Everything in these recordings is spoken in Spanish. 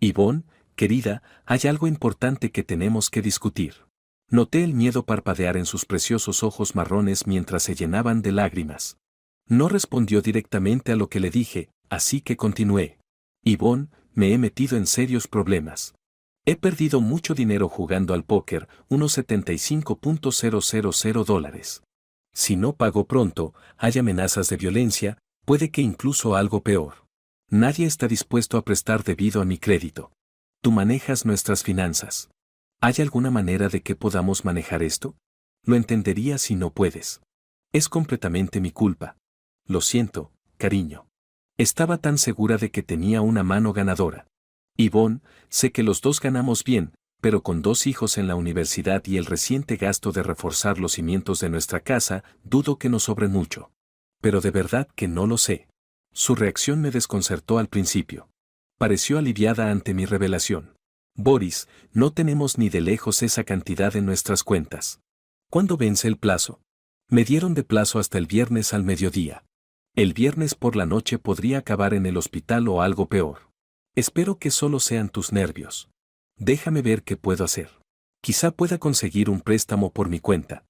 Yvonne, querida, hay algo importante que tenemos que discutir. Noté el miedo parpadear en sus preciosos ojos marrones mientras se llenaban de lágrimas. No respondió directamente a lo que le dije, así que continué. Yvonne, me he metido en serios problemas. He perdido mucho dinero jugando al póker, unos $75,000. Si no pago pronto, hay amenazas de violencia, puede que incluso algo peor. Nadie está dispuesto a prestar debido a mi crédito. Tú manejas nuestras finanzas. ¿Hay alguna manera de que podamos manejar esto? Lo entendería si no puedes. Es completamente mi culpa. Lo siento, cariño. Estaba tan segura de que tenía una mano ganadora. Yvonne, sé que los dos ganamos bien, pero con 2 hijos en la universidad y el reciente gasto de reforzar los cimientos de nuestra casa, dudo que nos sobre mucho. Pero de verdad que no lo sé. Su reacción me desconcertó al principio. Pareció aliviada ante mi revelación. Boris, no tenemos ni de lejos esa cantidad en nuestras cuentas. ¿Cuándo vence el plazo? Me dieron de plazo hasta el viernes al mediodía. El viernes por la noche podría acabar en el hospital o algo peor. Espero que solo sean tus nervios. Déjame ver qué puedo hacer. Quizá pueda conseguir un préstamo por mi cuenta.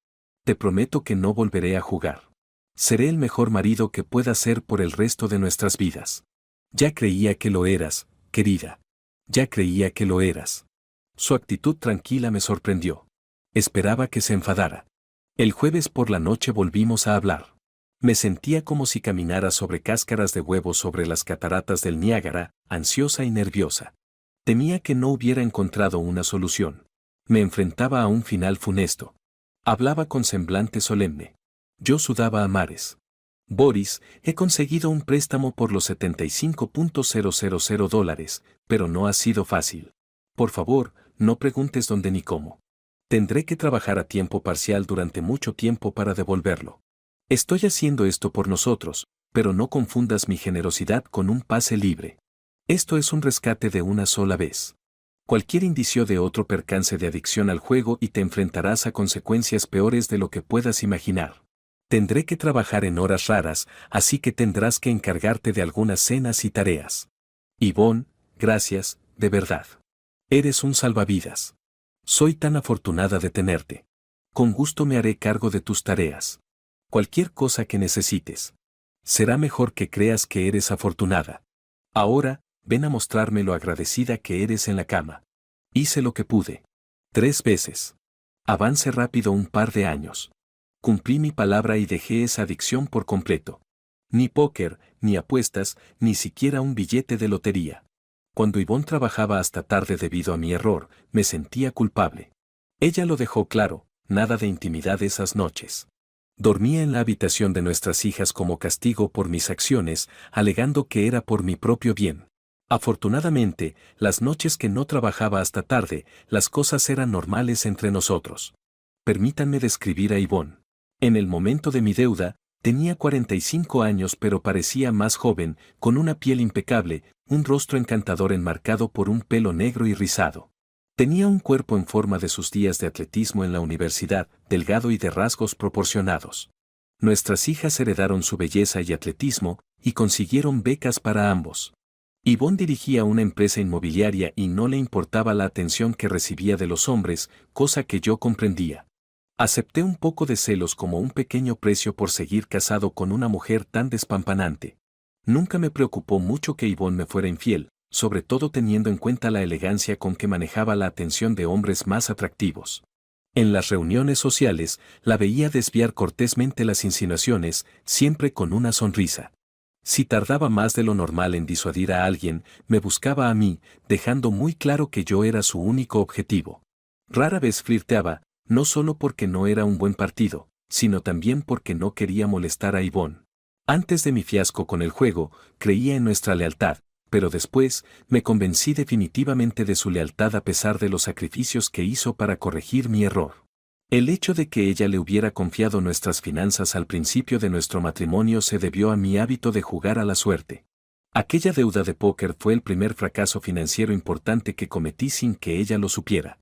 Te prometo que no volveré a jugar. Seré el mejor marido que pueda ser por el resto de nuestras vidas. Ya creía que lo eras, querida. Ya creía que lo eras. Su actitud tranquila me sorprendió. Esperaba que se enfadara. El jueves por la noche volvimos a hablar. Me sentía como si caminara sobre cáscaras de huevo sobre las cataratas del Niágara, ansiosa y nerviosa. Temía que no hubiera encontrado una solución. Me enfrentaba a un final funesto. Hablaba con semblante solemne. Yo sudaba a mares. Boris, he conseguido un préstamo por los $75,000, pero no ha sido fácil. Por favor, no preguntes dónde ni cómo. Tendré que trabajar a tiempo parcial durante mucho tiempo para devolverlo. Estoy haciendo esto por nosotros, pero no confundas mi generosidad con un pase libre. Esto es un rescate de una sola vez. Cualquier indicio de otro percance de adicción al juego y te enfrentarás a consecuencias peores de lo que puedas imaginar. Tendré que trabajar en horas raras, así que tendrás que encargarte de algunas cenas y tareas. Yvonne, gracias, de verdad. Eres un salvavidas. Soy tan afortunada de tenerte. Con gusto me haré cargo de tus tareas. Cualquier cosa que necesites. Será mejor que creas que eres afortunada. Ahora, ven a mostrarme lo agradecida que eres en la cama. Hice lo que pude. 3 veces. Avance rápido un par de años. Cumplí mi palabra y dejé esa adicción por completo. Ni póker, ni apuestas, ni siquiera un billete de lotería. Cuando Yvonne trabajaba hasta tarde debido a mi error, me sentía culpable. Ella lo dejó claro, nada de intimidad esas noches. Dormía en la habitación de nuestras hijas como castigo por mis acciones, alegando que era por mi propio bien. Afortunadamente, las noches que no trabajaba hasta tarde, las cosas eran normales entre nosotros. Permítanme describir a Yvonne. En el momento de mi deuda, tenía 45 años pero parecía más joven, con una piel impecable, un rostro encantador enmarcado por un pelo negro y rizado. Tenía un cuerpo en forma de sus días de atletismo en la universidad, delgado y de rasgos proporcionados. Nuestras hijas heredaron su belleza y atletismo, y consiguieron becas para ambos. Yvonne dirigía una empresa inmobiliaria y no le importaba la atención que recibía de los hombres, cosa que yo comprendía. Acepté un poco de celos como un pequeño precio por seguir casado con una mujer tan despampanante. Nunca me preocupó mucho que Yvonne me fuera infiel, sobre todo teniendo en cuenta la elegancia con que manejaba la atención de hombres más atractivos. En las reuniones sociales, la veía desviar cortésmente las insinuaciones, siempre con una sonrisa. Si tardaba más de lo normal en disuadir a alguien, me buscaba a mí, dejando muy claro que yo era su único objetivo. Rara vez flirteaba, no solo porque no era un buen partido, sino también porque no quería molestar a Yvonne. Antes de mi fiasco con el juego, creía en nuestra lealtad, pero después, me convencí definitivamente de su lealtad a pesar de los sacrificios que hizo para corregir mi error. El hecho de que ella le hubiera confiado nuestras finanzas al principio de nuestro matrimonio se debió a mi hábito de jugar a la suerte. Aquella deuda de póker fue el primer fracaso financiero importante que cometí sin que ella lo supiera.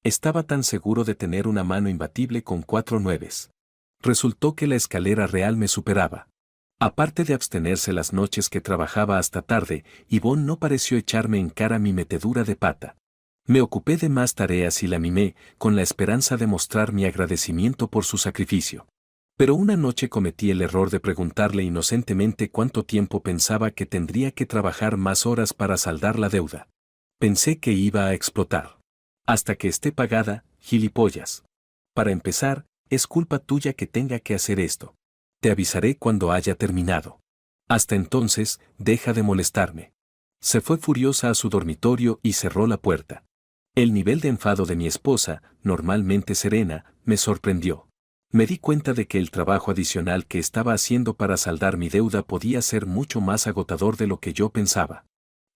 Estaba tan seguro de tener una mano imbatible con 4 nueves. Resultó que la escalera real me superaba. Aparte de abstenerse las noches que trabajaba hasta tarde, Yvonne no pareció echarme en cara mi metedura de pata. Me ocupé de más tareas y la mimé, con la esperanza de mostrar mi agradecimiento por su sacrificio. Pero una noche cometí el error de preguntarle inocentemente cuánto tiempo pensaba que tendría que trabajar más horas para saldar la deuda. Pensé que iba a explotar. Hasta que esté pagada, gilipollas. Para empezar, es culpa tuya que tenga que hacer esto. Te avisaré cuando haya terminado. Hasta entonces, deja de molestarme. Se fue furiosa a su dormitorio y cerró la puerta. El nivel de enfado de mi esposa, normalmente serena, me sorprendió. Me di cuenta de que el trabajo adicional que estaba haciendo para saldar mi deuda podía ser mucho más agotador de lo que yo pensaba.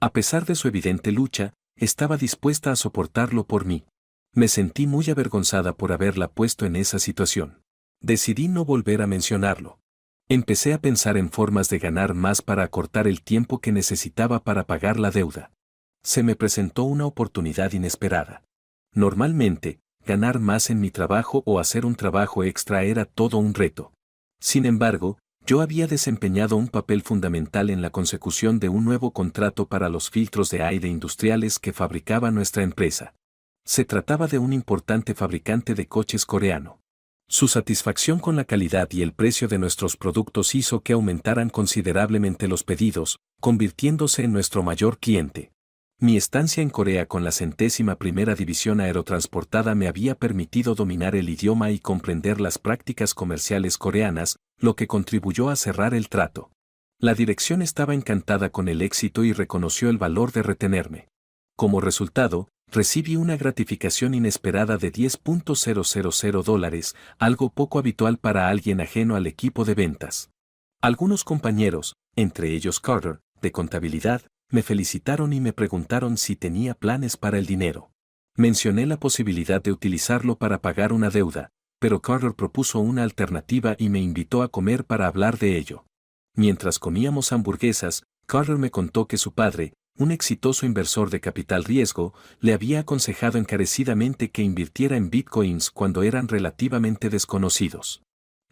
A pesar de su evidente lucha, estaba dispuesta a soportarlo por mí. Me sentí muy avergonzada por haberla puesto en esa situación. Decidí no volver a mencionarlo. Empecé a pensar en formas de ganar más para acortar el tiempo que necesitaba para pagar la deuda. Se me presentó una oportunidad inesperada. Normalmente, ganar más en mi trabajo o hacer un trabajo extra era todo un reto. Sin embargo, yo había desempeñado un papel fundamental en la consecución de un nuevo contrato para los filtros de aire industriales que fabricaba nuestra empresa. Se trataba de un importante fabricante de coches coreano. Su satisfacción con la calidad y el precio de nuestros productos hizo que aumentaran considerablemente los pedidos, convirtiéndose en nuestro mayor cliente. Mi estancia en Corea con la 101ª División Aerotransportada me había permitido dominar el idioma y comprender las prácticas comerciales coreanas, lo que contribuyó a cerrar el trato. La dirección estaba encantada con el éxito y reconoció el valor de retenerme. Como resultado, recibí una gratificación inesperada de $10,000, algo poco habitual para alguien ajeno al equipo de ventas. Algunos compañeros, entre ellos Carter, de contabilidad, me felicitaron y me preguntaron si tenía planes para el dinero. Mencioné la posibilidad de utilizarlo para pagar una deuda, pero Carter propuso una alternativa y me invitó a comer para hablar de ello. Mientras comíamos hamburguesas, Carter me contó que su padre, un exitoso inversor de capital riesgo, le había aconsejado encarecidamente que invirtiera en bitcoins cuando eran relativamente desconocidos.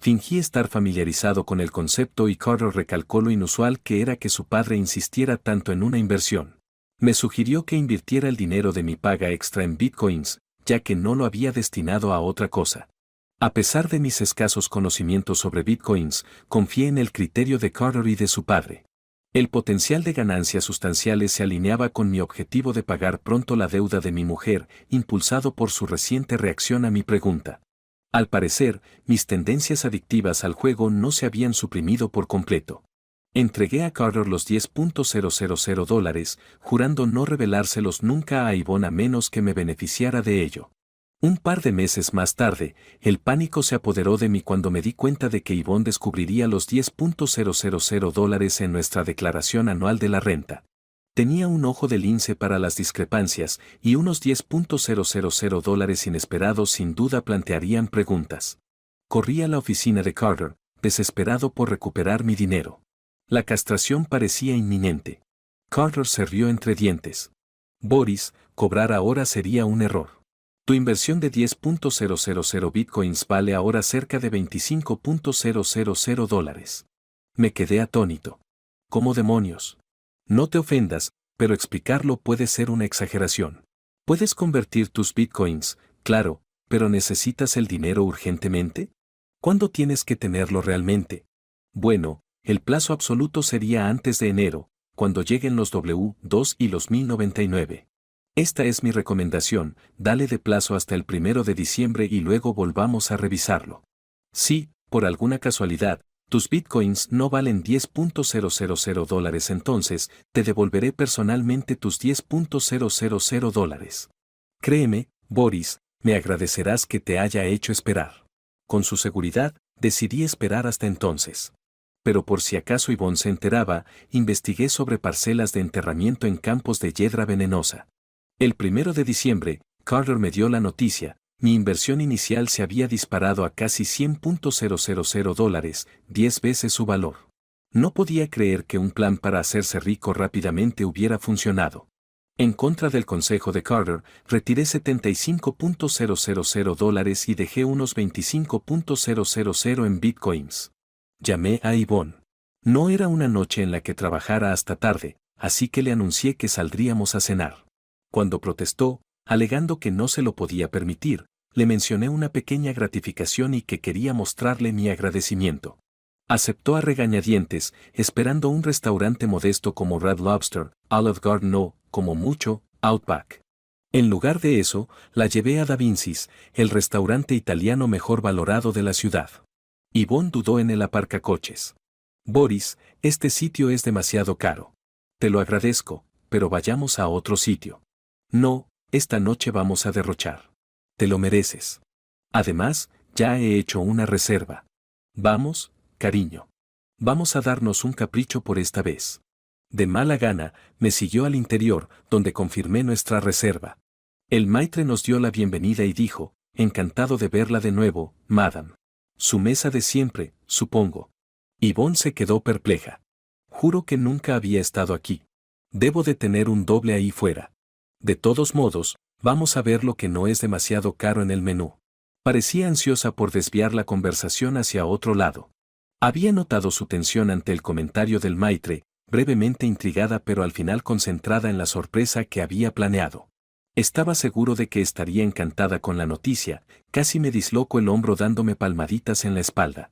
Fingí estar familiarizado con el concepto y Carter recalcó lo inusual que era que su padre insistiera tanto en una inversión. Me sugirió que invirtiera el dinero de mi paga extra en bitcoins, ya que no lo había destinado a otra cosa. A pesar de mis escasos conocimientos sobre bitcoins, confié en el criterio de Carter y de su padre. El potencial de ganancias sustanciales se alineaba con mi objetivo de pagar pronto la deuda de mi mujer, impulsado por su reciente reacción a mi pregunta. Al parecer, mis tendencias adictivas al juego no se habían suprimido por completo. Entregué a Carter los $10,000, jurando no revelárselos nunca a Yvonne a menos que me beneficiara de ello. Un par de meses más tarde, el pánico se apoderó de mí cuando me di cuenta de que Yvonne descubriría los $10,000 en nuestra declaración anual de la renta. Tenía un ojo de lince para las discrepancias, y unos $10,000 inesperados sin duda plantearían preguntas. Corrí a la oficina de Carter, desesperado por recuperar mi dinero. La castración parecía inminente. Carter se rió entre dientes. Boris, cobrar ahora sería un error. Tu inversión de $10,000 bitcoins vale ahora cerca de $25,000. Me quedé atónito. ¿Cómo demonios? No te ofendas, pero explicarlo puede ser una exageración. Puedes convertir tus bitcoins, claro, pero ¿necesitas el dinero urgentemente? ¿Cuándo tienes que tenerlo realmente? Bueno, el plazo absoluto sería antes de enero, cuando lleguen los W2 y los 1099. Esta es mi recomendación, dale de plazo hasta el 1 de diciembre y luego volvamos a revisarlo. Si, por alguna casualidad, tus bitcoins no valen $10,000, entonces, te devolveré personalmente tus $10,000. Créeme, Boris, me agradecerás que te haya hecho esperar. Con su seguridad, decidí esperar hasta entonces. Pero por si acaso Yvonne se enteraba, investigué sobre parcelas de enterramiento en campos de hiedra venenosa. El 1 de diciembre, Carter me dio la noticia. Mi inversión inicial se había disparado a casi $100,000, 10 veces su valor. No podía creer que un plan para hacerse rico rápidamente hubiera funcionado. En contra del consejo de Carter, retiré $75,000 y dejé unos $25,000 en bitcoins. Llamé a Yvonne. No era una noche en la que trabajara hasta tarde, así que le anuncié que saldríamos a cenar. Cuando protestó, alegando que no se lo podía permitir, le mencioné una pequeña gratificación y que quería mostrarle mi agradecimiento. Aceptó a regañadientes, esperando un restaurante modesto como Red Lobster, Olive Garden o, como mucho, Outback. En lugar de eso, la llevé a Da Vinci's, el restaurante italiano mejor valorado de la ciudad. Yvonne dudó en el aparcacoches. Boris, este sitio es demasiado caro. Te lo agradezco, pero vayamos a otro sitio. No, esta noche vamos a derrochar. Te lo mereces. Además, ya he hecho una reserva. Vamos, cariño. Vamos a darnos un capricho por esta vez. De mala gana, me siguió al interior, donde confirmé nuestra reserva. El maitre nos dio la bienvenida y dijo, encantado de verla de nuevo, madame. Su mesa de siempre, supongo. Yvonne se quedó perpleja. Juro que nunca había estado aquí. Debo de tener un doble ahí fuera. De todos modos, vamos a ver lo que no es demasiado caro en el menú. Parecía ansiosa por desviar la conversación hacia otro lado. Había notado su tensión ante el comentario del maitre, brevemente intrigada pero al final concentrada en la sorpresa que había planeado. Estaba seguro de que estaría encantada con la noticia, casi me disloco el hombro dándome palmaditas en la espalda.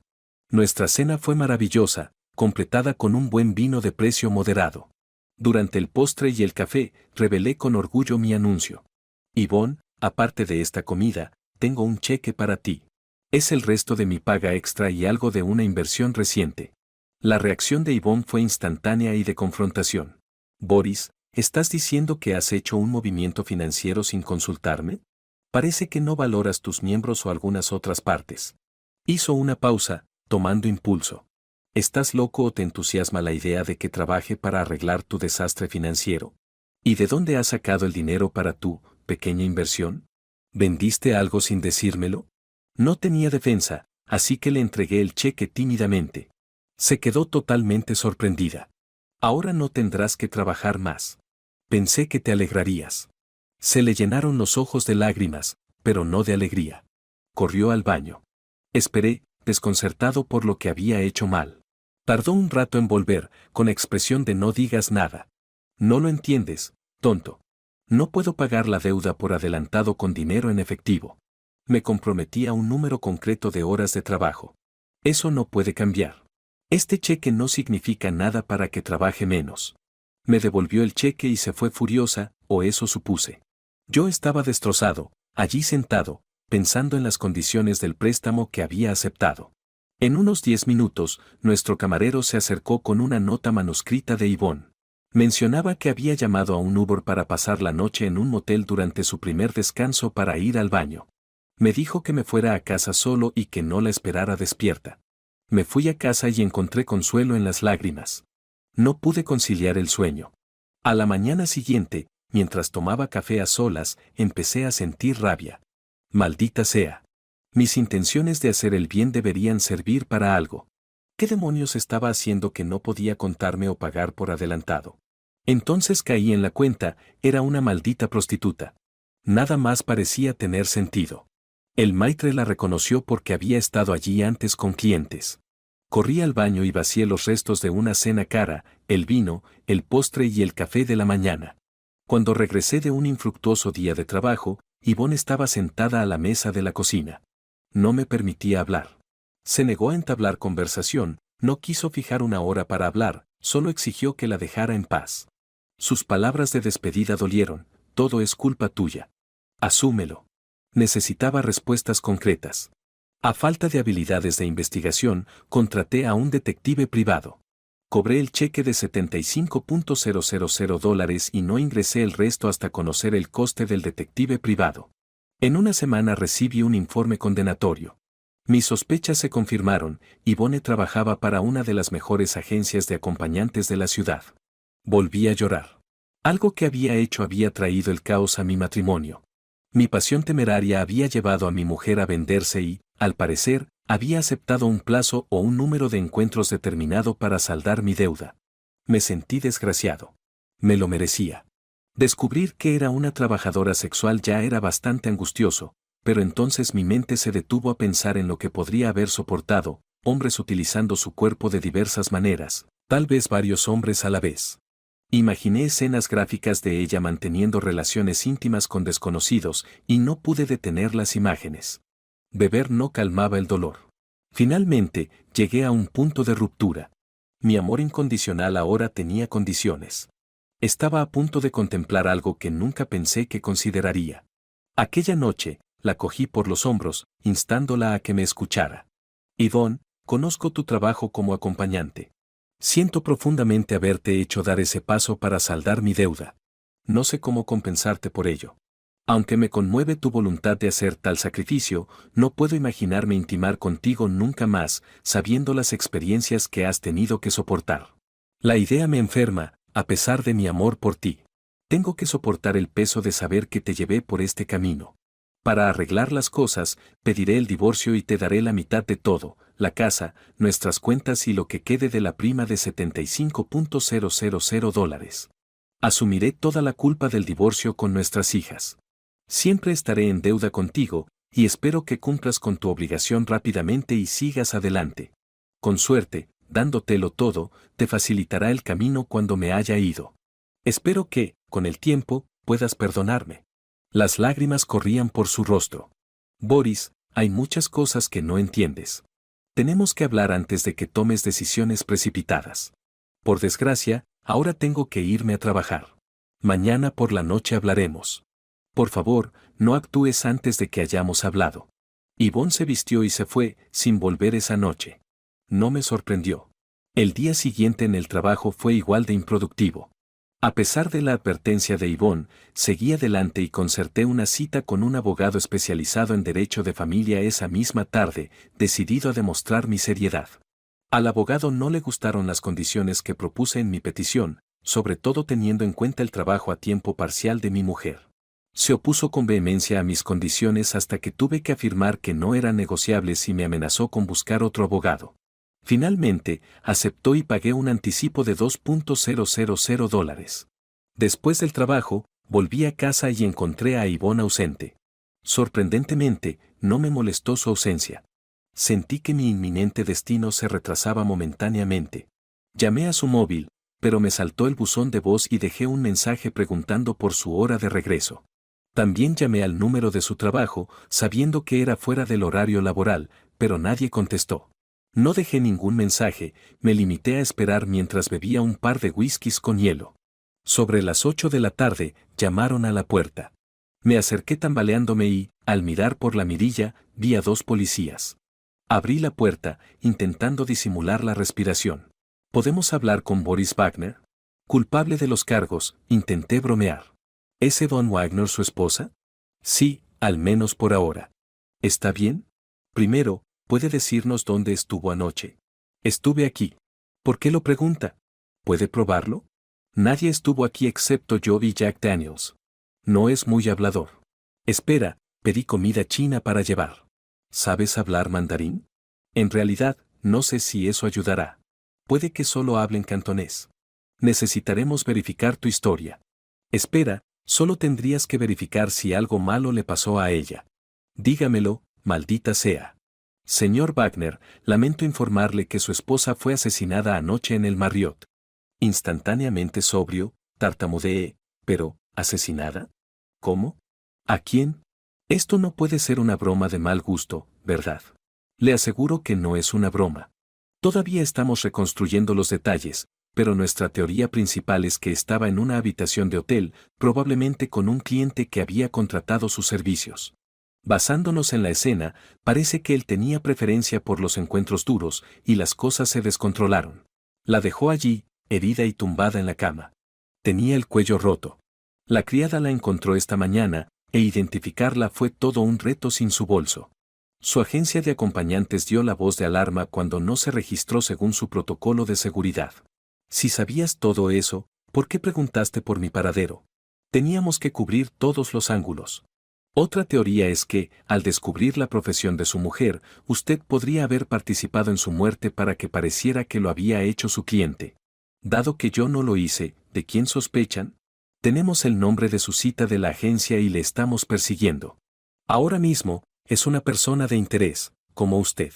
Nuestra cena fue maravillosa, completada con un buen vino de precio moderado. Durante el postre y el café, revelé con orgullo mi anuncio. Yvonne, aparte de esta comida, tengo un cheque para ti. Es el resto de mi paga extra y algo de una inversión reciente. La reacción de Yvonne fue instantánea y de confrontación. Boris, ¿estás diciendo que has hecho un movimiento financiero sin consultarme? Parece que no valoras tus miembros o algunas otras partes. Hizo una pausa, tomando impulso. ¿Estás loco o te entusiasma la idea de que trabaje para arreglar tu desastre financiero? ¿Y de dónde has sacado el dinero para tu pequeña inversión? ¿Vendiste algo sin decírmelo? No tenía defensa, así que le entregué el cheque tímidamente. Se quedó totalmente sorprendida. Ahora no tendrás que trabajar más. Pensé que te alegrarías. Se le llenaron los ojos de lágrimas, pero no de alegría. Corrió al baño. Esperé, desconcertado por lo que había hecho mal. Tardó un rato en volver, con expresión de no digas nada. No lo entiendes, tonto. No puedo pagar la deuda por adelantado con dinero en efectivo. Me comprometí a un número concreto de horas de trabajo. Eso no puede cambiar. Este cheque no significa nada para que trabaje menos. Me devolvió el cheque y se fue furiosa, o eso supuse. Yo estaba destrozado, allí sentado, pensando en las condiciones del préstamo que había aceptado. En unos 10 minutos, nuestro camarero se acercó con una nota manuscrita de Yvonne. Mencionaba que había llamado a un Uber para pasar la noche en un motel durante su primer descanso para ir al baño. Me dijo que me fuera a casa solo y que no la esperara despierta. Me fui a casa y encontré consuelo en las lágrimas. No pude conciliar el sueño. A la mañana siguiente, mientras tomaba café a solas, empecé a sentir rabia. Maldita sea. Mis intenciones de hacer el bien deberían servir para algo. ¿Qué demonios estaba haciendo que no podía contarme o pagar por adelantado? Entonces caí en la cuenta, era una maldita prostituta. Nada más parecía tener sentido. El maitre la reconoció porque había estado allí antes con clientes. Corrí al baño y vacié los restos de una cena cara, el vino, el postre y el café de la mañana. Cuando regresé de un infructuoso día de trabajo, Yvonne estaba sentada a la mesa de la cocina. No me permitía hablar. Se negó a entablar conversación, no quiso fijar una hora para hablar, solo exigió que la dejara en paz. Sus palabras de despedida dolieron, todo es culpa tuya. Asúmelo. Necesitaba respuestas concretas. A falta de habilidades de investigación, contraté a un detective privado. Cobré el cheque de $75,000 y no ingresé el resto hasta conocer el coste del detective privado. En una semana recibí un informe condenatorio. Mis sospechas se confirmaron, Yvonne trabajaba para una de las mejores agencias de acompañantes de la ciudad. Volví a llorar. Algo que había hecho había traído el caos a mi matrimonio. Mi pasión temeraria había llevado a mi mujer a venderse y, al parecer, había aceptado un plazo o un número de encuentros determinado para saldar mi deuda. Me sentí desgraciado. Me lo merecía. Descubrir que era una trabajadora sexual ya era bastante angustioso, pero entonces mi mente se detuvo a pensar en lo que podría haber soportado, hombres utilizando su cuerpo de diversas maneras, tal vez varios hombres a la vez. Imaginé escenas gráficas de ella manteniendo relaciones íntimas con desconocidos y no pude detener las imágenes. Beber no calmaba el dolor. Finalmente, llegué a un punto de ruptura. Mi amor incondicional ahora tenía condiciones. Estaba a punto de contemplar algo que nunca pensé que consideraría. Aquella noche, la cogí por los hombros, instándola a que me escuchara. Yvonne, conozco tu trabajo como acompañante. Siento profundamente haberte hecho dar ese paso para saldar mi deuda. No sé cómo compensarte por ello. Aunque me conmueve tu voluntad de hacer tal sacrificio, no puedo imaginarme intimar contigo nunca más, sabiendo las experiencias que has tenido que soportar. La idea me enferma, a pesar de mi amor por ti. Tengo que soportar el peso de saber que te llevé por este camino. Para arreglar las cosas, pediré el divorcio y te daré la mitad de todo, la casa, nuestras cuentas y lo que quede de la prima de $75,000. Asumiré toda la culpa del divorcio con nuestras hijas. Siempre estaré en deuda contigo, y espero que cumplas con tu obligación rápidamente y sigas adelante. Con suerte, dándotelo todo, te facilitará el camino cuando me haya ido. Espero que, con el tiempo, puedas perdonarme. Las lágrimas corrían por su rostro. Boris, hay muchas cosas que no entiendes. Tenemos que hablar antes de que tomes decisiones precipitadas. Por desgracia, ahora tengo que irme a trabajar. Mañana por la noche hablaremos. Por favor, no actúes antes de que hayamos hablado. Yvonne se vistió y se fue, sin volver esa noche. No me sorprendió. El día siguiente en el trabajo fue igual de improductivo. A pesar de la advertencia de Yvonne, seguí adelante y concerté una cita con un abogado especializado en derecho de familia esa misma tarde, decidido a demostrar mi seriedad. Al abogado no le gustaron las condiciones que propuse en mi petición, sobre todo teniendo en cuenta el trabajo a tiempo parcial de mi mujer. Se opuso con vehemencia a mis condiciones hasta que tuve que afirmar que no eran negociables y me amenazó con buscar otro abogado. Finalmente, aceptó y pagué un anticipo de $2,000. Después del trabajo, volví a casa y encontré a Yvonne ausente. Sorprendentemente, no me molestó su ausencia. Sentí que mi inminente destino se retrasaba momentáneamente. Llamé a su móvil, pero me saltó el buzón de voz y dejé un mensaje preguntando por su hora de regreso. También llamé al número de su trabajo, sabiendo que era fuera del horario laboral, pero nadie contestó. No dejé ningún mensaje, me limité a esperar mientras bebía un par de whiskies con hielo. Sobre las 8 de la tarde, llamaron a la puerta. Me acerqué tambaleándome y, al mirar por la mirilla, vi a 2 policías. Abrí la puerta, intentando disimular la respiración. ¿Podemos hablar con Boris Wagner? Culpable de los cargos, intenté bromear. ¿Es Yvonne Wagner su esposa? Sí, al menos por ahora. ¿Está bien? Primero, ¿puede decirnos dónde estuvo anoche? Estuve aquí. ¿Por qué lo pregunta? ¿Puede probarlo? Nadie estuvo aquí excepto yo y Jack Daniels. No es muy hablador. Espera, pedí comida china para llevar. ¿Sabes hablar mandarín? En realidad, no sé si eso ayudará. Puede que solo hablen cantonés. Necesitaremos verificar tu historia. Espera, solo tendrías que verificar si algo malo le pasó a ella. Dígamelo, maldita sea. Señor Wagner, lamento informarle que su esposa fue asesinada anoche en el Marriott. Instantáneamente sobrio, tartamudeé, pero, ¿asesinada? ¿Cómo? ¿A quién? Esto no puede ser una broma de mal gusto, ¿verdad? Le aseguro que no es una broma. Todavía estamos reconstruyendo los detalles, pero nuestra teoría principal es que estaba en una habitación de hotel, probablemente con un cliente que había contratado sus servicios. Basándonos en la escena, parece que él tenía preferencia por los encuentros duros, y las cosas se descontrolaron. La dejó allí, herida y tumbada en la cama. Tenía el cuello roto. La criada la encontró esta mañana, e identificarla fue todo un reto sin su bolso. Su agencia de acompañantes dio la voz de alarma cuando no se registró según su protocolo de seguridad. Si sabías todo eso, ¿por qué preguntaste por mi paradero? Teníamos que cubrir todos los ángulos. Otra teoría es que, al descubrir la profesión de su mujer, usted podría haber participado en su muerte para que pareciera que lo había hecho su cliente. Dado que yo no lo hice, ¿de quién sospechan? Tenemos el nombre de su cita de la agencia y le estamos persiguiendo. Ahora mismo, es una persona de interés, como usted.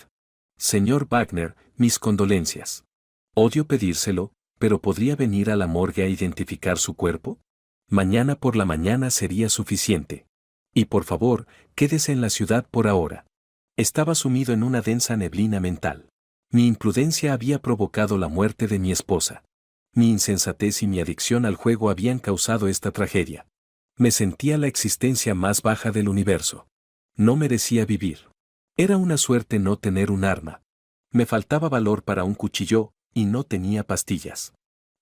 Señor Wagner, mis condolencias. Odio pedírselo, pero ¿podría venir a la morgue a identificar su cuerpo? Mañana por la mañana sería suficiente. Y por favor, quédese en la ciudad por ahora. Estaba sumido en una densa neblina mental. Mi imprudencia había provocado la muerte de mi esposa. Mi insensatez y mi adicción al juego habían causado esta tragedia. Me sentía la existencia más baja del universo. No merecía vivir. Era una suerte no tener un arma. Me faltaba valor para un cuchillo, y no tenía pastillas.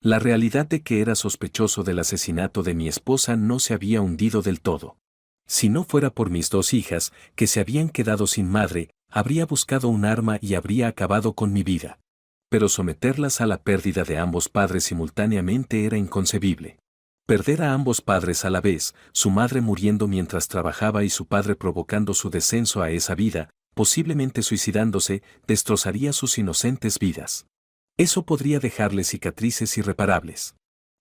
La realidad de que era sospechoso del asesinato de mi esposa no se había hundido del todo. Si no fuera por mis 2 hijas, que se habían quedado sin madre, habría buscado un arma y habría acabado con mi vida. Pero someterlas a la pérdida de ambos padres simultáneamente era inconcebible. Perder a ambos padres a la vez, su madre muriendo mientras trabajaba y su padre provocando su descenso a esa vida, posiblemente suicidándose, destrozaría sus inocentes vidas. Eso podría dejarles cicatrices irreparables.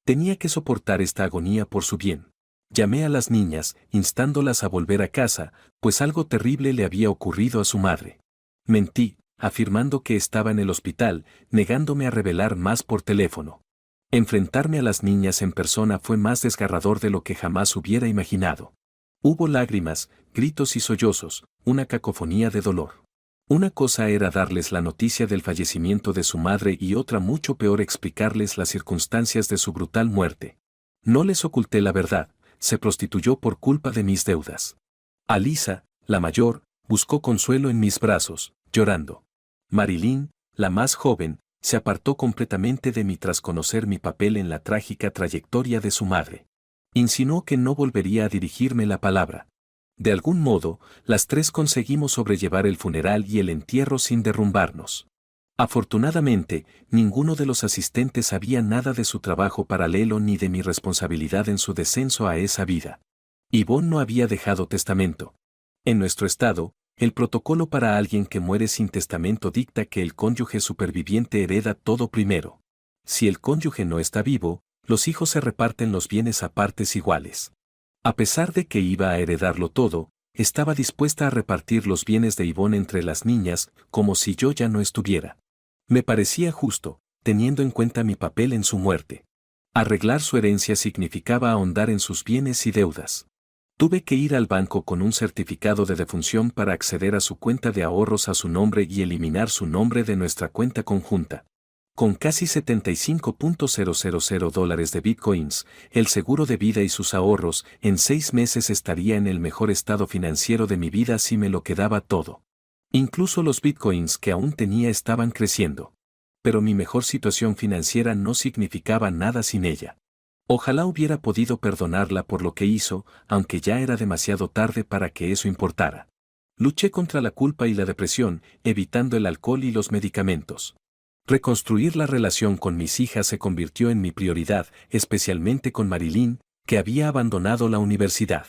Tenía que soportar esta agonía por su bien. Llamé a las niñas, instándolas a volver a casa, pues algo terrible le había ocurrido a su madre. Mentí, afirmando que estaba en el hospital, negándome a revelar más por teléfono. Enfrentarme a las niñas en persona fue más desgarrador de lo que jamás hubiera imaginado. Hubo lágrimas, gritos y sollozos, una cacofonía de dolor. Una cosa era darles la noticia del fallecimiento de su madre y otra mucho peor explicarles las circunstancias de su brutal muerte. No les oculté la verdad, se prostituyó por culpa de mis deudas. Alisa, la mayor, buscó consuelo en mis brazos, llorando. Marilyn, la más joven, se apartó completamente de mí tras conocer mi papel en la trágica trayectoria de su madre. Insinuó que no volvería a dirigirme la palabra. De algún modo, las 3 conseguimos sobrellevar el funeral y el entierro sin derrumbarnos. Afortunadamente, ninguno de los asistentes sabía nada de su trabajo paralelo ni de mi responsabilidad en su descenso a esa vida. Yvonne no había dejado testamento. En nuestro estado, el protocolo para alguien que muere sin testamento dicta que el cónyuge superviviente hereda todo primero. Si el cónyuge no está vivo, los hijos se reparten los bienes a partes iguales. A pesar de que iba a heredarlo todo, estaba dispuesta a repartir los bienes de Yvonne entre las niñas, como si yo ya no estuviera. Me parecía justo, teniendo en cuenta mi papel en su muerte. Arreglar su herencia significaba ahondar en sus bienes y deudas. Tuve que ir al banco con un certificado de defunción para acceder a su cuenta de ahorros a su nombre y eliminar su nombre de nuestra cuenta conjunta. Con casi $75,000 de bitcoins, el seguro de vida y sus ahorros, en 6 meses estaría en el mejor estado financiero de mi vida si me lo quedaba todo. Incluso los bitcoins que aún tenía estaban creciendo. Pero mi mejor situación financiera no significaba nada sin ella. Ojalá hubiera podido perdonarla por lo que hizo, aunque ya era demasiado tarde para que eso importara. Luché contra la culpa y la depresión, evitando el alcohol y los medicamentos. Reconstruir la relación con mis hijas se convirtió en mi prioridad, especialmente con Marilyn, que había abandonado la universidad.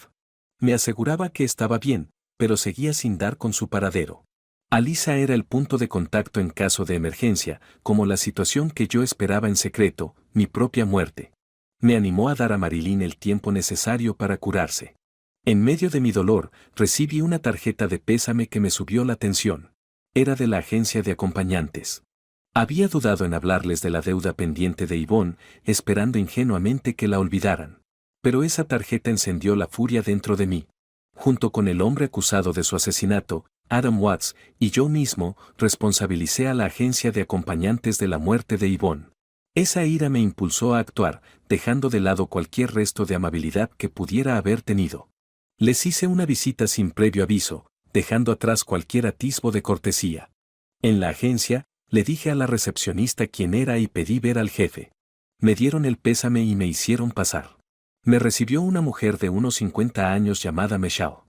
Me aseguraba que estaba bien, pero seguía sin dar con su paradero. Alisa era el punto de contacto en caso de emergencia, como la situación que yo esperaba en secreto, mi propia muerte. Me animó a dar a Marilyn el tiempo necesario para curarse. En medio de mi dolor, recibí una tarjeta de pésame que me subió la tensión. Era de la agencia de acompañantes. Había dudado en hablarles de la deuda pendiente de Yvonne, esperando ingenuamente que la olvidaran. Pero esa tarjeta encendió la furia dentro de mí. Junto con el hombre acusado de su asesinato, Adam Watts, y yo mismo, responsabilicé a la agencia de acompañantes de la muerte de Yvonne. Esa ira me impulsó a actuar, dejando de lado cualquier resto de amabilidad que pudiera haber tenido. Les hice una visita sin previo aviso, dejando atrás cualquier atisbo de cortesía. En la agencia, le dije a la recepcionista quién era y pedí ver al jefe. Me dieron el pésame y me hicieron pasar. Me recibió una mujer de unos 50 años llamada Michelle.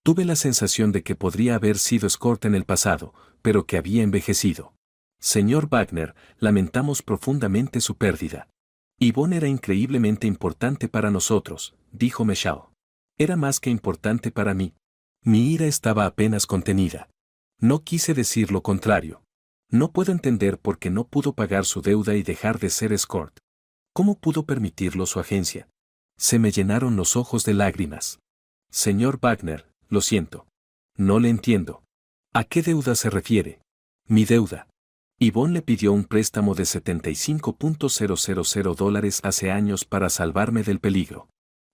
Tuve la sensación de que podría haber sido escort en el pasado, pero que había envejecido. Señor Wagner, lamentamos profundamente su pérdida. Yvonne era increíblemente importante para nosotros, dijo Michelle. Era más que importante para mí. Mi ira estaba apenas contenida. No quise decir lo contrario. No puedo entender por qué no pudo pagar su deuda y dejar de ser escort. ¿Cómo pudo permitirlo su agencia? Se me llenaron los ojos de lágrimas. Señor Wagner, lo siento. No le entiendo. ¿A qué deuda se refiere? Mi deuda. Yvonne le pidió un préstamo de $75,000 hace años para salvarme del peligro.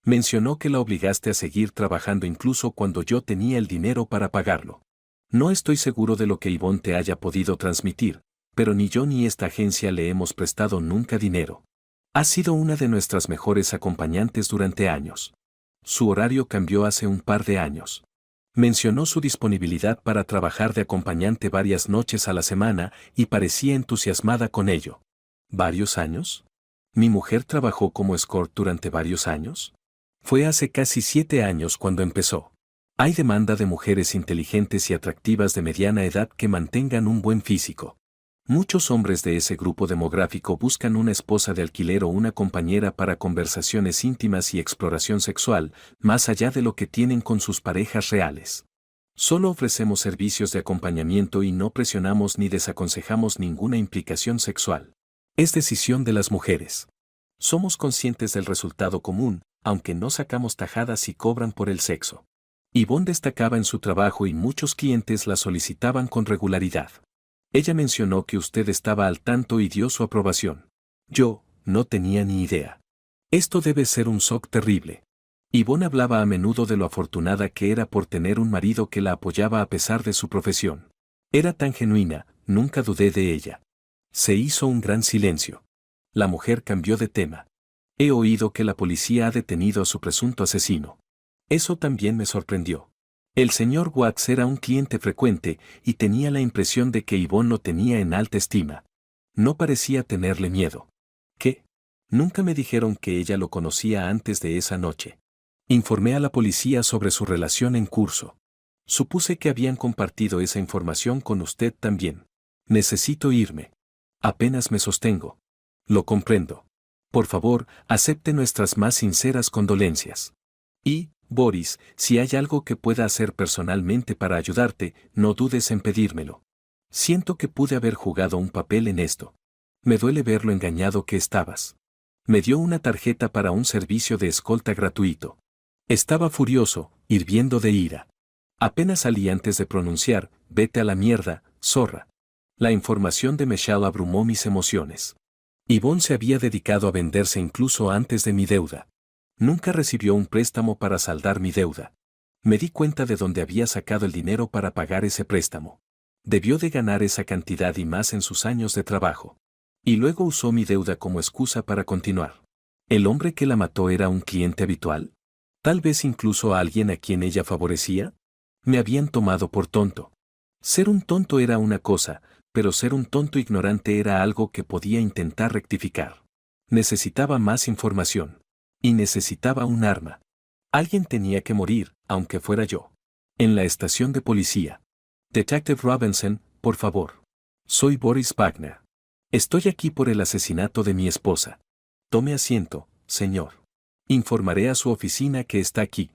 Mencionó que la obligaste a seguir trabajando incluso cuando yo tenía el dinero para pagarlo. No estoy seguro de lo que Yvonne te haya podido transmitir, pero ni yo ni esta agencia le hemos prestado nunca dinero. Ha sido una de nuestras mejores acompañantes durante años. Su horario cambió hace un par de años. Mencionó su disponibilidad para trabajar de acompañante varias noches a la semana y parecía entusiasmada con ello. ¿Varios años? ¿Mi mujer trabajó como escort durante varios años? Fue hace casi 7 años cuando empezó. Hay demanda de mujeres inteligentes y atractivas de mediana edad que mantengan un buen físico. Muchos hombres de ese grupo demográfico buscan una esposa de alquiler o una compañera para conversaciones íntimas y exploración sexual, más allá de lo que tienen con sus parejas reales. Solo ofrecemos servicios de acompañamiento y no presionamos ni desaconsejamos ninguna implicación sexual. Es decisión de las mujeres. Somos conscientes del resultado común, aunque no sacamos tajadas si cobran por el sexo. Yvonne destacaba en su trabajo y muchos clientes la solicitaban con regularidad. Ella mencionó que usted estaba al tanto y dio su aprobación. Yo, no tenía ni idea. Esto debe ser un shock terrible. Yvonne hablaba a menudo de lo afortunada que era por tener un marido que la apoyaba a pesar de su profesión. Era tan genuina, nunca dudé de ella. Se hizo un gran silencio. La mujer cambió de tema. He oído que la policía ha detenido a su presunto asesino. Eso también me sorprendió. El señor Watts era un cliente frecuente y tenía la impresión de que Yvonne lo tenía en alta estima. No parecía tenerle miedo. ¿Qué? Nunca me dijeron que ella lo conocía antes de esa noche. Informé a la policía sobre su relación en curso. Supuse que habían compartido esa información con usted también. Necesito irme. Apenas me sostengo. Lo comprendo. Por favor, acepte nuestras más sinceras condolencias. Y, Boris, si hay algo que pueda hacer personalmente para ayudarte, no dudes en pedírmelo. Siento que pude haber jugado un papel en esto. Me duele ver lo engañado que estabas. Me dio una tarjeta para un servicio de escolta gratuito. Estaba furioso, hirviendo de ira. Apenas salí antes de pronunciar, vete a la mierda, zorra. La información de Michelle abrumó mis emociones. Yvonne se había dedicado a venderse incluso antes de mi deuda. Nunca recibió un préstamo para saldar mi deuda. Me di cuenta de dónde había sacado el dinero para pagar ese préstamo. Debió de ganar esa cantidad y más en sus años de trabajo. Y luego usó mi deuda como excusa para continuar. ¿El hombre que la mató era un cliente habitual? ¿Tal vez incluso a alguien a quien ella favorecía? Me habían tomado por tonto. Ser un tonto era una cosa, pero ser un tonto ignorante era algo que podía intentar rectificar. Necesitaba más información. Y necesitaba un arma. Alguien tenía que morir, aunque fuera yo. En la estación de policía. Detective Robinson, por favor. Soy Boris Wagner. Estoy aquí por el asesinato de mi esposa. Tome asiento, señor. Informaré a su oficina que está aquí.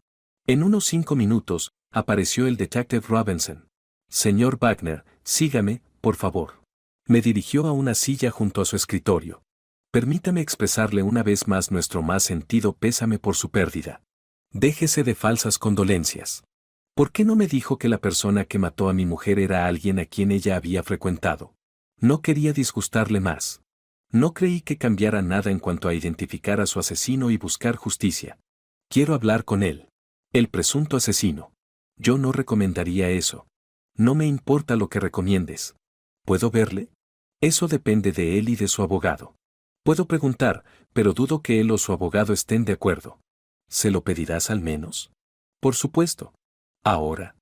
En unos 5 minutos, apareció el Detective Robinson. Señor Wagner, sígame, por favor. Me dirigió a una silla junto a su escritorio. Permítame expresarle una vez más nuestro más sentido pésame por su pérdida. Déjese de falsas condolencias. ¿Por qué no me dijo que la persona que mató a mi mujer era alguien a quien ella había frecuentado? No quería disgustarle más. No creí que cambiara nada en cuanto a identificar a su asesino y buscar justicia. Quiero hablar con él. El presunto asesino. Yo no recomendaría eso. No me importa lo que recomiendes. ¿Puedo verle? Eso depende de él y de su abogado. Puedo preguntar, pero dudo que él o su abogado estén de acuerdo. ¿Se lo pedirás al menos? Por supuesto. Ahora.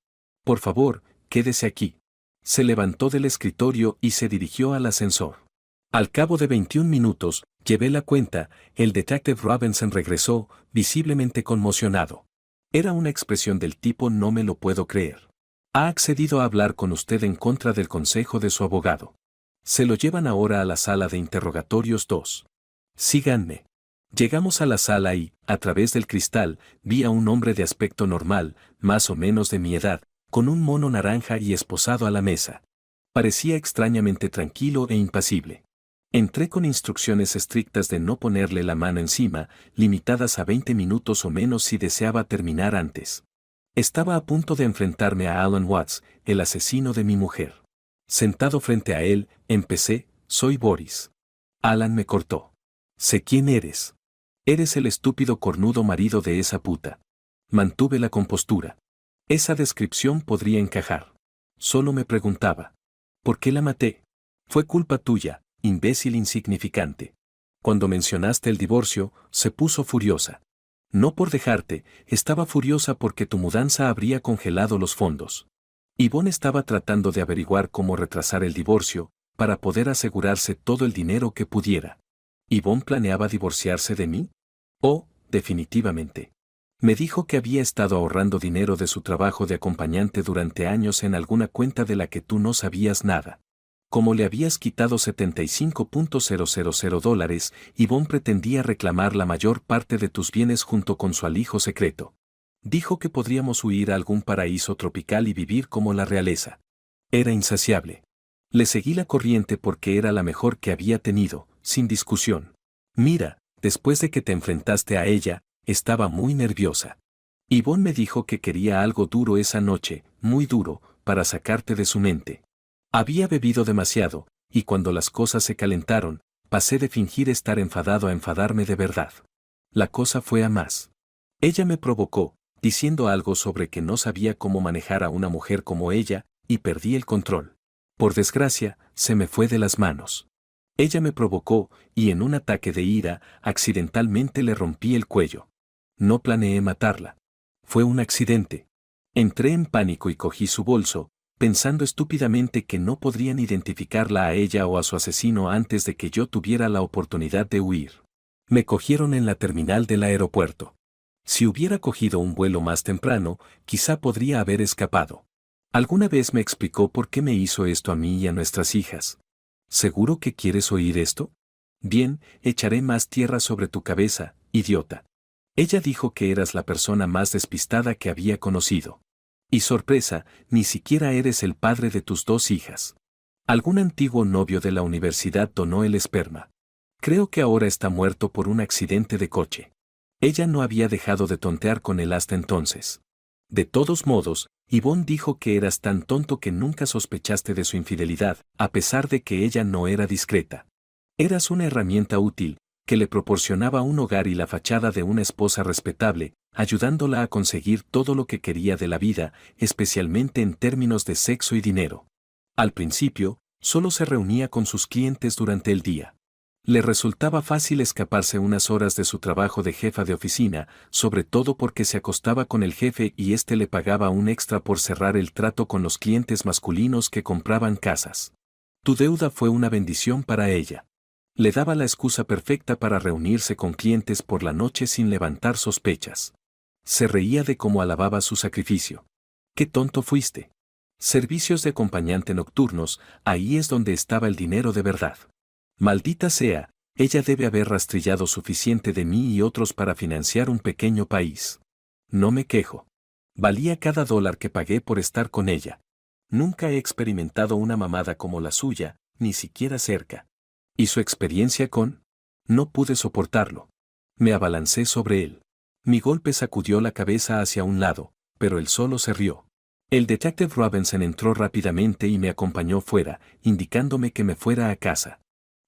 Por favor, quédese aquí. Se levantó del escritorio y se dirigió al ascensor. Al cabo de 21 minutos, llevé la cuenta, el Detective Robinson regresó, visiblemente conmocionado. Era una expresión del tipo no me lo puedo creer. Ha accedido a hablar con usted en contra del consejo de su abogado. Se lo llevan ahora a la sala de interrogatorios 2. Síganme. Llegamos a la sala y, a través del cristal, vi a un hombre de aspecto normal, más o menos de mi edad, con un mono naranja y esposado a la mesa. Parecía extrañamente tranquilo e impasible. Entré con instrucciones estrictas de no ponerle la mano encima, limitadas a 20 minutos o menos si deseaba terminar antes. Estaba a punto de enfrentarme a Alan Watts, el asesino de mi mujer. Sentado frente a él, empecé: soy Boris. Alan me cortó. Sé quién eres. Eres el estúpido cornudo marido de esa puta. Mantuve la compostura. Esa descripción podría encajar. Solo me preguntaba: ¿por qué la maté? Fue culpa tuya, imbécil insignificante. Cuando mencionaste el divorcio, se puso furiosa. No por dejarte, estaba furiosa porque tu mudanza habría congelado los fondos. Yvonne estaba tratando de averiguar cómo retrasar el divorcio, para poder asegurarse todo el dinero que pudiera. ¿Yvonne planeaba divorciarse de mí? Oh, definitivamente. Me dijo que había estado ahorrando dinero de su trabajo de acompañante durante años en alguna cuenta de la que tú no sabías nada. Como le habías quitado $75,000, Yvonne pretendía reclamar la mayor parte de tus bienes junto con su alijo secreto. Dijo que podríamos huir a algún paraíso tropical y vivir como la realeza. Era insaciable. Le seguí la corriente porque era la mejor que había tenido, sin discusión. Mira, después de que te enfrentaste a ella, estaba muy nerviosa. Yvonne me dijo que quería algo duro esa noche, muy duro, para sacarte de su mente. Había bebido demasiado, y cuando las cosas se calentaron, pasé de fingir estar enfadado a enfadarme de verdad. La cosa fue a más. Ella me provocó, diciendo algo sobre que no sabía cómo manejar a una mujer como ella, y perdí el control. Por desgracia, se me fue de las manos. Ella me provocó, y en un ataque de ira, accidentalmente le rompí el cuello. No planeé matarla. Fue un accidente. Entré en pánico y cogí su bolso, pensando estúpidamente que no podrían identificarla a ella o a su asesino antes de que yo tuviera la oportunidad de huir. Me cogieron en la terminal del aeropuerto. Si hubiera cogido un vuelo más temprano, quizá podría haber escapado. Alguna vez me explicó por qué me hizo esto a mí y a nuestras hijas. ¿Seguro que quieres oír esto? Bien, echaré más tierra sobre tu cabeza, idiota. Ella dijo que eras la persona más despistada que había conocido. Y sorpresa, ni siquiera eres el padre de tus 2 hijas. Algún antiguo novio de la universidad donó el esperma. Creo que ahora está muerto por un accidente de coche. Ella no había dejado de tontear con él hasta entonces. De todos modos, Yvonne dijo que eras tan tonto que nunca sospechaste de su infidelidad, a pesar de que ella no era discreta. Eras una herramienta útil, que le proporcionaba un hogar y la fachada de una esposa respetable, ayudándola a conseguir todo lo que quería de la vida, especialmente en términos de sexo y dinero. Al principio, solo se reunía con sus clientes durante el día. Le resultaba fácil escaparse unas horas de su trabajo de jefa de oficina, sobre todo porque se acostaba con el jefe y éste le pagaba un extra por cerrar el trato con los clientes masculinos que compraban casas. Tu deuda fue una bendición para ella. Le daba la excusa perfecta para reunirse con clientes por la noche sin levantar sospechas. Se reía de cómo alababa su sacrificio. ¡Qué tonto fuiste! Servicios de acompañante nocturnos, ahí es donde estaba el dinero de verdad. Maldita sea, ella debe haber rastrillado suficiente de mí y otros para financiar un pequeño país. No me quejo. Valía cada dólar que pagué por estar con ella. Nunca he experimentado una mamada como la suya, ni siquiera cerca. ¿Y su experiencia con? No pude soportarlo. Me abalancé sobre él. Mi golpe sacudió la cabeza hacia un lado, pero él solo se rió. El detective Robinson entró rápidamente y me acompañó fuera, indicándome que me fuera a casa.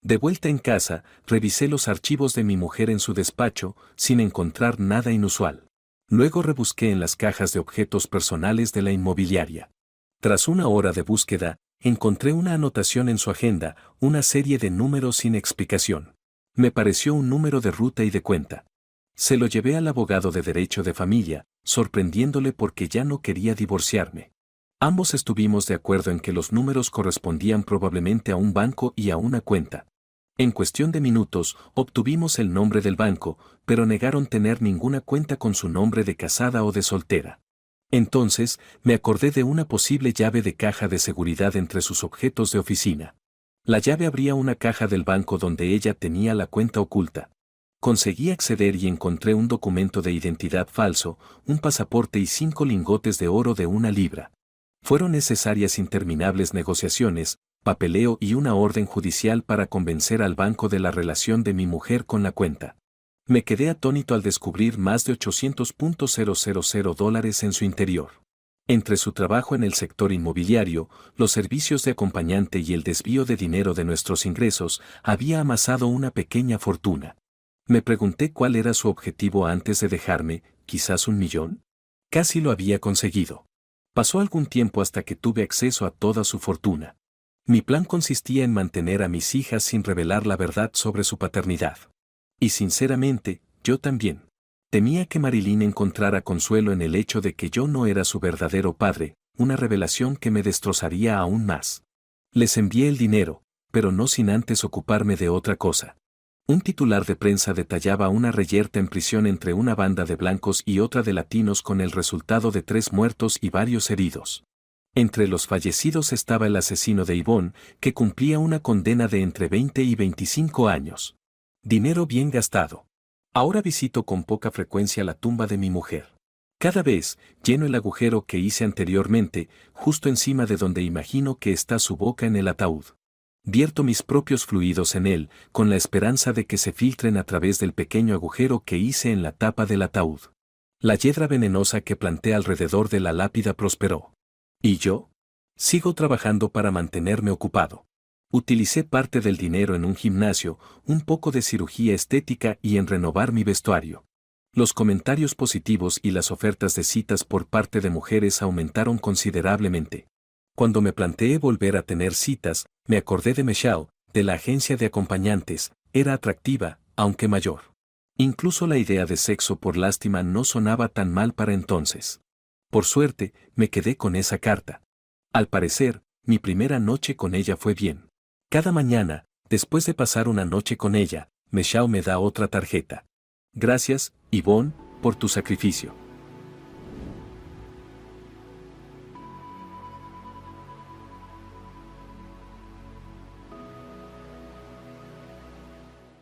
De vuelta en casa, revisé los archivos de mi mujer en su despacho, sin encontrar nada inusual. Luego rebusqué en las cajas de objetos personales de la inmobiliaria. Tras una hora de búsqueda, encontré una anotación en su agenda, una serie de números sin explicación. Me pareció un número de ruta y de cuenta. Se lo llevé al abogado de derecho de familia, sorprendiéndole porque ya no quería divorciarme. Ambos estuvimos de acuerdo en que los números correspondían probablemente a un banco y a una cuenta. En cuestión de minutos, obtuvimos el nombre del banco, pero negaron tener ninguna cuenta con su nombre de casada o de soltera. Entonces, me acordé de una posible llave de caja de seguridad entre sus objetos de oficina. La llave abría una caja del banco donde ella tenía la cuenta oculta. Conseguí acceder y encontré un documento de identidad falso, un pasaporte y 5 lingotes de oro de 1 libra. Fueron necesarias interminables negociaciones, papeleo y una orden judicial para convencer al banco de la relación de mi mujer con la cuenta. Me quedé atónito al descubrir más de $800,000 en su interior. Entre su trabajo en el sector inmobiliario, los servicios de acompañante y el desvío de dinero de nuestros ingresos, había amasado una pequeña fortuna. Me pregunté cuál era su objetivo antes de dejarme, quizás 1 millón. Casi lo había conseguido. Pasó algún tiempo hasta que tuve acceso a toda su fortuna. Mi plan consistía en mantener a mis hijas sin revelar la verdad sobre su paternidad. Y sinceramente, yo también. Temía que Marilyn encontrara consuelo en el hecho de que yo no era su verdadero padre, una revelación que me destrozaría aún más. Les envié el dinero, pero no sin antes ocuparme de otra cosa. Un titular de prensa detallaba una reyerta en prisión entre una banda de blancos y otra de latinos con el resultado de 3 muertos y varios heridos. Entre los fallecidos estaba el asesino de Yvonne, que cumplía una condena de entre 20 y 25 años. Dinero bien gastado. Ahora visito con poca frecuencia la tumba de mi mujer. Cada vez, lleno el agujero que hice anteriormente, justo encima de donde imagino que está su boca en el ataúd. Vierto mis propios fluidos en él, con la esperanza de que se filtren a través del pequeño agujero que hice en la tapa del ataúd. La hiedra venenosa que planté alrededor de la lápida prosperó. ¿Y yo? Sigo trabajando para mantenerme ocupado. Utilicé parte del dinero en un gimnasio, un poco de cirugía estética y en renovar mi vestuario. Los comentarios positivos y las ofertas de citas por parte de mujeres aumentaron considerablemente. Cuando me planteé volver a tener citas, me acordé de Michelle, de la agencia de acompañantes. Era atractiva, aunque mayor. Incluso la idea de sexo por lástima no sonaba tan mal para entonces. Por suerte, me quedé con esa carta. Al parecer, mi primera noche con ella fue bien. Cada mañana, después de pasar una noche con ella, Michelle me da otra tarjeta. Gracias, Yvonne, por tu sacrificio.